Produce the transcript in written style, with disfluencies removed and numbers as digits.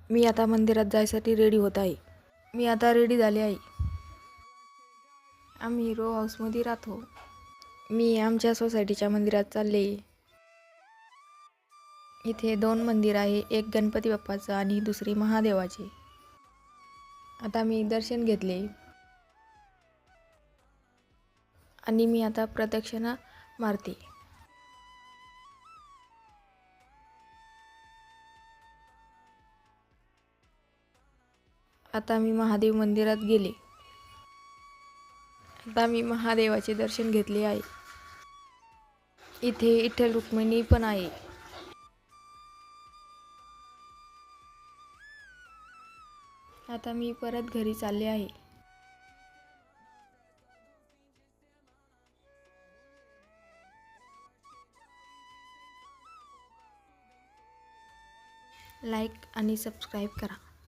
मी आता मंदिरात जायसाठी रेडी होत आहे. मी आता रेडी झाले आहे. आम्ही रो हाऊसमध्ये राहतो. मी आमच्या सोसायटीच्या मंदिरात चालले. इथे 2 मंदिर आहे, एक गणपती बाप्पाचं आणि दुसरे महादेवाचे. आता मी दर्शन घेतले आणि मी आता प्रदक्षिणा मारते. आता मी महादेव मंदिरात गेले. आता मी महादेवाचे दर्शन घेतले आहे. इथे विठ्ठल रुक्मिणी पण आहे. आता मी परत घरी चालले आहे. लाईक आणि सबस्क्राईब करा.